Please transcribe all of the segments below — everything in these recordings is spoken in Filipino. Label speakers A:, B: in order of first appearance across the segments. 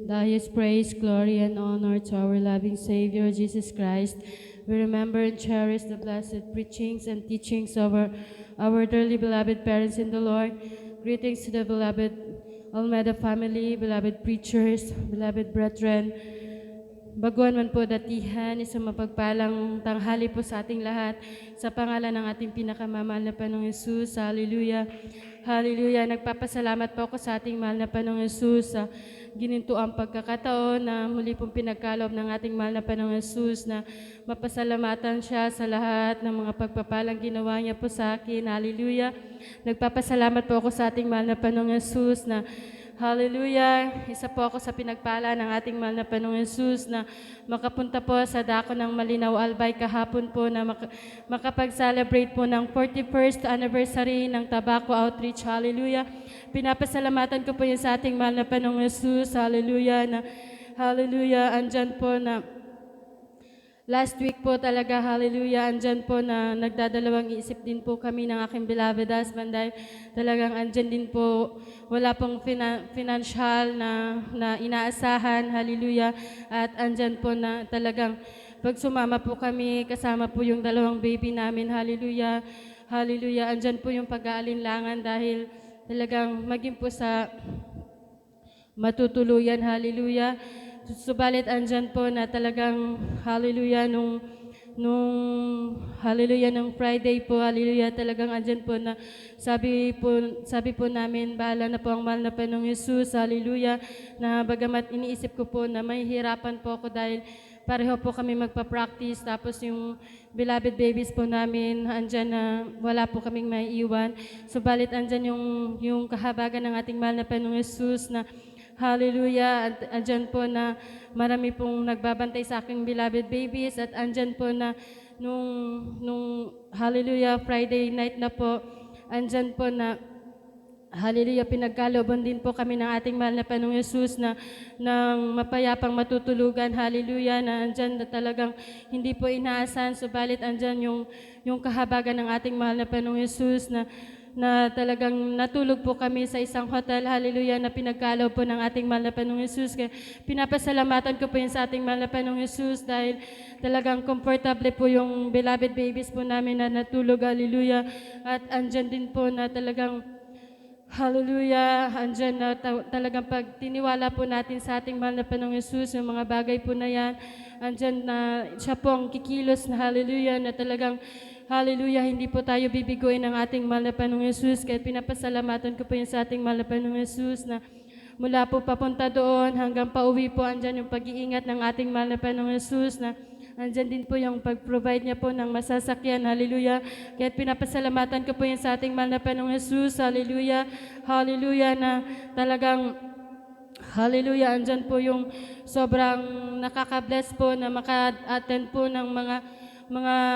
A: the highest praise, glory, and honor to our loving Savior, Jesus Christ. We remember and cherish the blessed preachings and teachings of our dearly beloved parents in the Lord. Greetings to the beloved Almeida family, beloved preachers, beloved brethren. Baguhan man po datihan, isang mapagpalang tanghali po sa ating lahat. Sa pangalan ng ating pinakamamahal na Panginoong Hesus, Hallelujah. Hallelujah. Nagpapasalamat po ako sa ating mahal na Panginoong Hesus sa ginintuang pagkakataon na muli pong pinagkaloob ng ating mahal na Panginoong Hesus na mapasalamatan siya sa lahat ng mga pagpapalang ginawa niya po sa akin. Hallelujah. Nagpapasalamat po ako sa ating mahal na Panginoong Hesus na Hallelujah! Isa po ako sa pinagpala ng ating mahal na Panginoong Hesus na makapunta po sa dako ng Malinaw Albay kahapon po na makapag-celebrate po ng 41st anniversary ng Tobacco Outreach. Hallelujah! Pinapasalamatan ko po yun sa ating mahal na Panginoong Hesus. Hallelujah! Hallelujah! Andyan po na last week po talaga, hallelujah, andyan po na nagdadalawang isip din po kami ng aking beloved husband dahil talagang andyan din po, wala pong financial na inaasahan, hallelujah, at andyan po na talagang pag sumama po kami, kasama po yung dalawang baby namin, hallelujah, hallelujah, andyan po yung pag-aalinlangan dahil talagang maging po sa matutuluyan, hallelujah. Subalit andyan po na talagang hallelujah nung hallelujah nung Friday po, hallelujah, talagang andyan po na sabi po namin, bahala na po ang mahal na Panginoong Hesus, hallelujah, na bagamat iniisip ko po na may hirapan po ako dahil pareho po kami magpa-practice, tapos yung beloved babies po namin, andyan na wala po kaming maiiwan. Subalit andyan yung kahabagan ng ating mahal na Panginoong Hesus na hallelujah, at andyan po na marami pong nagbabantay sa aking beloved babies at andyan po na nung hallelujah Friday night na po, andyan po na hallelujah, pinagkalooban din po kami ng ating mahal na Panginoong Hesus na ng mapayapang matutulugan, hallelujah, na andyan na talagang hindi po inaasahan, subalit andyan yung kahabagan ng ating mahal na Panginoong Hesus na talagang natulog po kami sa isang hotel, hallelujah, na pinagkaloob po ng ating mahal na Panginoong Hesus. Kaya pinapasalamatan ko po yun sa ating mahal na Panginoong Hesus dahil talagang komportable po yung beloved babies po namin na natulog, hallelujah. At andyan din po na talagang hallelujah, andyan na talagang pag tiniwala po natin sa ating mahal na Panginoong Hesus, yung mga bagay po na yan, andyan na siya po ang kikilos na hallelujah, na talagang hallelujah, hindi po tayo bibiguin ng ating mahal na Panginoong Hesus. Kaya pinapasalamatan ko po yun sa ating mahal na Panginoong Hesus na mula po papunta doon hanggang pauwi po, andyan yung pag-iingat ng ating mahal na Panginoong Hesus na andyan din po yung pag-provide niya po ng masasakyan, hallelujah. Kaya pinapasalamatan ko po yun sa ating mahal na Panginoong Hesus, hallelujah, hallelujah, na talagang hallelujah, andyan po yung sobrang nakaka-bless po na maka-attend po ng mga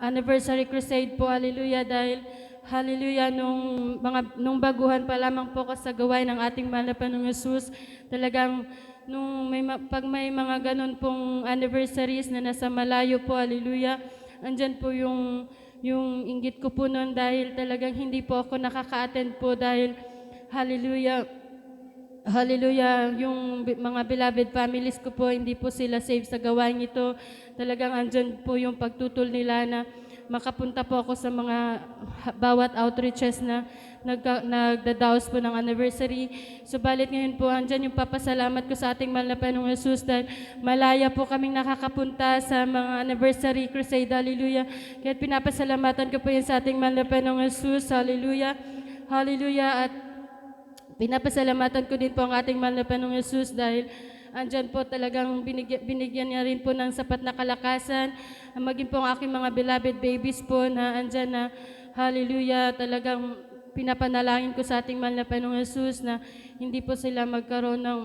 A: anniversary crusade po, hallelujah, dahil hallelujah, nung baguhan pa lamang po ako sa gawain ng ating mahal na Panginoong Hesus, talagang pag may mga ganun pong anniversaries na nasa malayo po, hallelujah, andyan po yung inggit ko po noon dahil talagang hindi po ako nakaka-attend po dahil hallelujah, hallelujah, yung mga beloved families ko po, hindi po sila safe sa gawain ito. Talagang andyan po yung pagtutol nila na makapunta po ako sa mga bawat outreaches na nagdadaos po ng anniversary. Subalit ngayon po, andyan yung papasalamat ko sa ating mahal na Panginoong Hesus dahil malaya po kaming nakakapunta sa mga anniversary crusade, hallelujah. Kaya pinapasalamatan ko po yan sa ating mahal na Panginoong Hesus, hallelujah, hallelujah. At pinapasalamatan ko din po ang ating mahal na Panginoong Hesus dahil andyan po talagang binigyan niya rin po ng sapat na kalakasan, maging po ang aking mga beloved babies po na andyan na hallelujah, talagang pinapanalangin ko sa ating mahal na Panginoong Hesus na hindi po sila magkaroon ng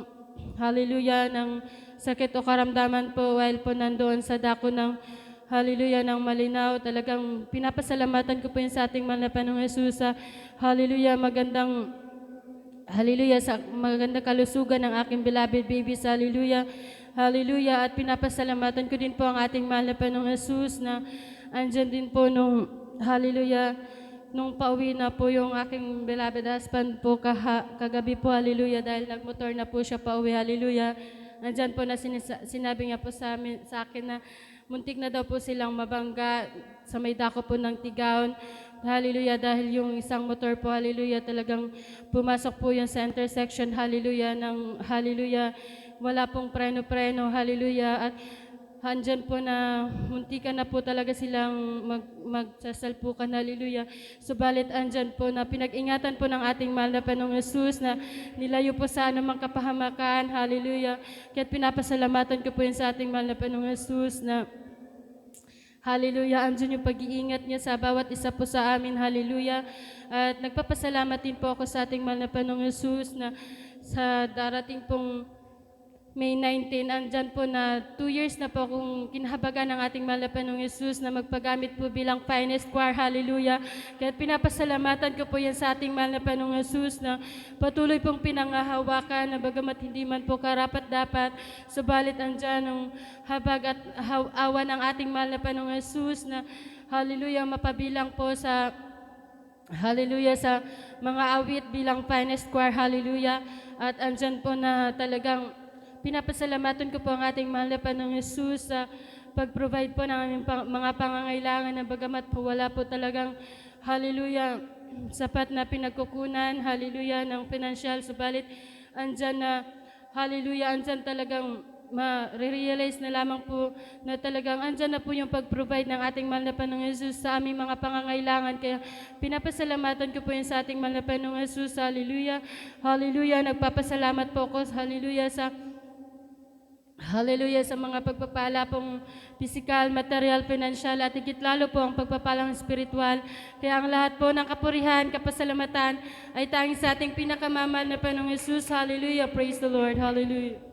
A: hallelujah ng sakit o karamdaman po while po nandoon sa dako ng hallelujah ng Malinaw. Talagang pinapasalamatan ko po yun sa ating mahal na Panginoong Hesus sa hallelujah, hallelujah, sa magandang kalusugan ng aking beloved babies, hallelujah, hallelujah. At pinapasalamatan ko din po ang ating mahal na Panginoong Hesus na andyan din po nung hallelujah, nung pauwi na po yung aking beloved husband po kagabi po, hallelujah, dahil nagmotor na po siya pauwi, hallelujah. Nandyan po na sinabi niya po sa akin na muntik na daw po silang mabangga sa may dako po ng Tigaon. Hallelujah, dahil yung isang motor po, hallelujah, talagang pumasok po yung sa intersection, hallelujah, hallelujah, wala pong preno-preno, hallelujah, at handyan po na muntikan na po talaga silang magsasalpukan, hallelujah. Subalit andyan po na pinag-ingatan po ng ating mahal na Panginoong Hesus na nilayo po sa anumang kapahamakan, hallelujah. Kaya't pinapasalamatan ko po yun sa ating mahal na Panginoong Hesus na hallelujah, andyan yung pag-iingat niya sa bawat isa po sa amin, hallelujah. At nagpapasalamat din po ako sa ating mahal na Panginoong Hesus na sa darating pong May 19, andyan po na 2 years na po akong kinahabagan ng ating mahal na Panginoong Hesus na magpagamit po bilang finest choir, hallelujah. Kaya pinapasalamatan ko po yan sa ating mahal na Panginoong Hesus na patuloy pong pinangahawakan na bagamat hindi man po karapat-dapat, subalit andyan ang habag at awa ng ating mahal na Panginoong Hesus na hallelujah, mapabilang po sa hallelujah sa mga awit bilang finest choir, hallelujah. At andyan po na talagang pinapasalamatan ko po ang ating mahal na Panginoong Hesus sa pag-provide po ng aming mga pangangailangan na bagamat po wala po talagang, hallelujah, sapat na pinagkukunan, hallelujah, ng financial. Subalit, andyan na, hallelujah, andyan talagang ma-realize na lamang po na talagang andyan na po yung pag-provide ng ating mahal na Panginoong Hesus sa aming mga pangangailangan. Kaya pinapasalamatan ko po yun sa ating mahal na Panginoong Hesus, hallelujah, hallelujah. Nagpapasalamat po ako, hallelujah, hallelujah sa mga pagpapala pong physical, material, financial at higit lalo po ang pagpapalang spiritual. Kaya ang lahat po ng kapurihan, kapasalamatan ay tanging sa ating pinakamamahal na Panginoong Hesus. Hallelujah. Praise the Lord. Hallelujah.